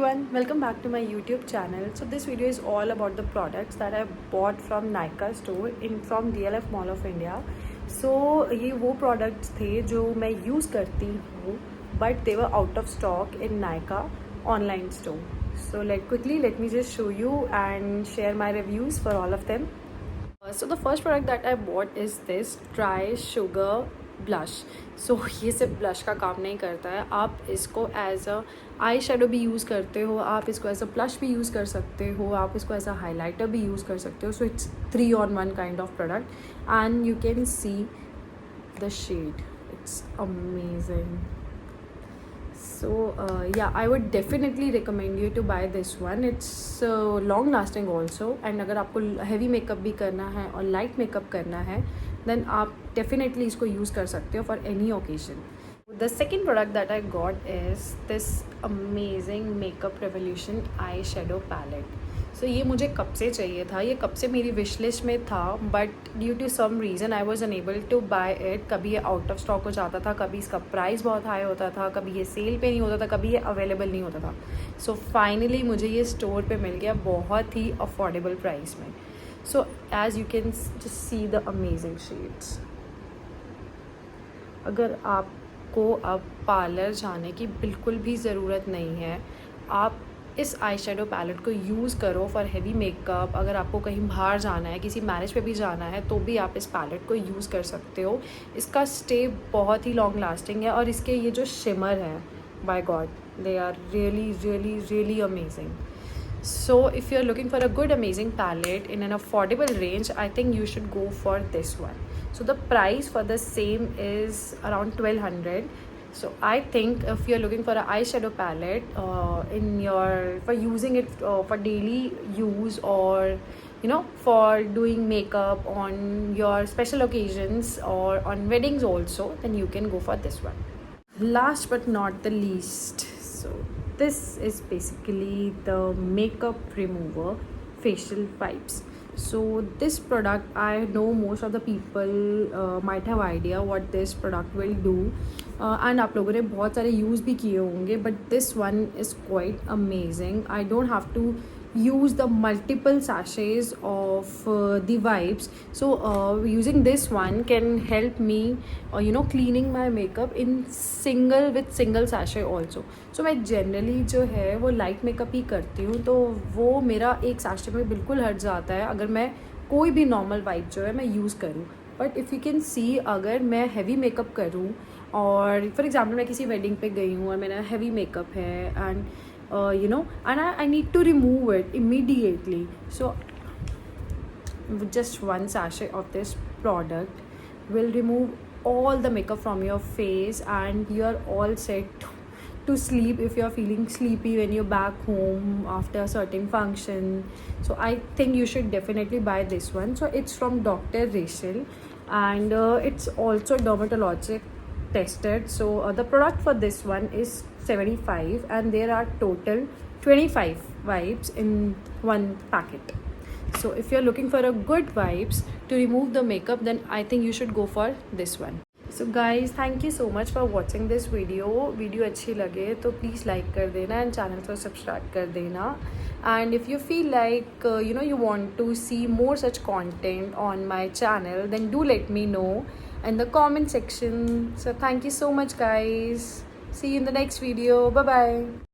everyone, welcome back to my YouTube channel. So this video is all about the products that I bought from Nykaa store from DLF Mall of India. So ये वो products थे जो मैं use करती हूँ, but they were out of stock in Nykaa online store. So let me just show you and share my reviews for all of them. So the first product that I bought is this Dry Sugar blush. So ये सिर्फ blush का काम नहीं करता है, आप इसको as a eye shadow भी यूज़ करते हो, आप इसको एज अ ब्लश भी यूज़ कर सकते हो, आप इसको एज अ हाईलाइटर भी यूज़ कर सकते हो. So it's 3-on-1 kind of product and you can see the shade. It's amazing. So yeah, I would definitely recommend you to buy this one. It's long lasting also, and अगर आपको heavy makeup भी करना है और light makeup करना है then आप definitely इसको use कर सकते हो for any occasion. The second product that I got is this amazing Makeup Revolution eyeshadow palette. So ये मुझे कब से चाहिए था, ये कब से मेरी विश लिस्ट में था, but due to some reason I was unable to buy it. कभी ये आउट ऑफ स्टॉक हो जाता था, कभी इसका प्राइस बहुत हाई होता था, कभी ये सेल पे नहीं होता था, कभी ये अवेलेबल नहीं होता था. सो फाइनली मुझे ये स्टोर पे मिल गया बहुत ही अफोर्डेबल प्राइस में. So as you can just see the amazing shades. अगर आपको अब पार्लर जाने की बिल्कुल भी ज़रूरत नहीं है, आप इस आई शेडो पैलेट को यूज़ करो फॉर हैवी मेकअप. अगर आपको कहीं बाहर जाना है, किसी मैरिज पे भी जाना है, तो भी आप इस पैलेट को यूज़ कर सकते हो. इसका स्टे बहुत ही लॉन्ग लास्टिंग है और इसके ये जो शिमर हैं, by god, they are really really really amazing. So if you're looking for a good amazing palette in an affordable range, I think you should go for this one. So the price for the same is around 1200. So I think if you're looking for an eyeshadow palette for using it for daily use, or for doing makeup on your special occasions or on weddings also, then you can go for this one. Last but not the least, so this is basically the makeup remover facial wipes. So this product, I know most of the people might have idea what this product will do, and आप लोगों ने बहुत सारे use भी किए होंगे, but this one is quite amazing. I don't have to use the multiple sachets of the wipes. So using this one can help me cleaning my makeup in single sachet also. So मैं generally जो है वो light makeup ही करती हूँ, तो वो मेरा एक sachet में बिल्कुल हट जाता है अगर मैं कोई भी normal wipe जो है मैं यूज़ करूँ. बट इफ़ यू कैन सी, अगर मैं हैवी मेकअप करूँ और फॉर एग्जाम्पल मैं किसी वेडिंग पे गई हूँ और मेरा हैवी मेकअप है and and I need to remove it immediately. So just one sachet of this product will remove all the makeup from your face and you're all set to sleep if you're feeling sleepy when you're back home after a certain function. So I think you should definitely buy this one. So it's from Dr. Rachel and it's also dermatologic tested. So the product for this one is 75 and there are total 25 wipes in one packet. So if you're looking for a good wipes to remove the makeup, then I think you should go for this one. So guys, thank you so much for watching this video. Video अच्छी लगे तो please like कर देना and channel को subscribe कर देना. And if you feel like you want to see more such content on my channel, then do let me know in the comment section. So thank you so much guys. See you in the next video. Bye bye.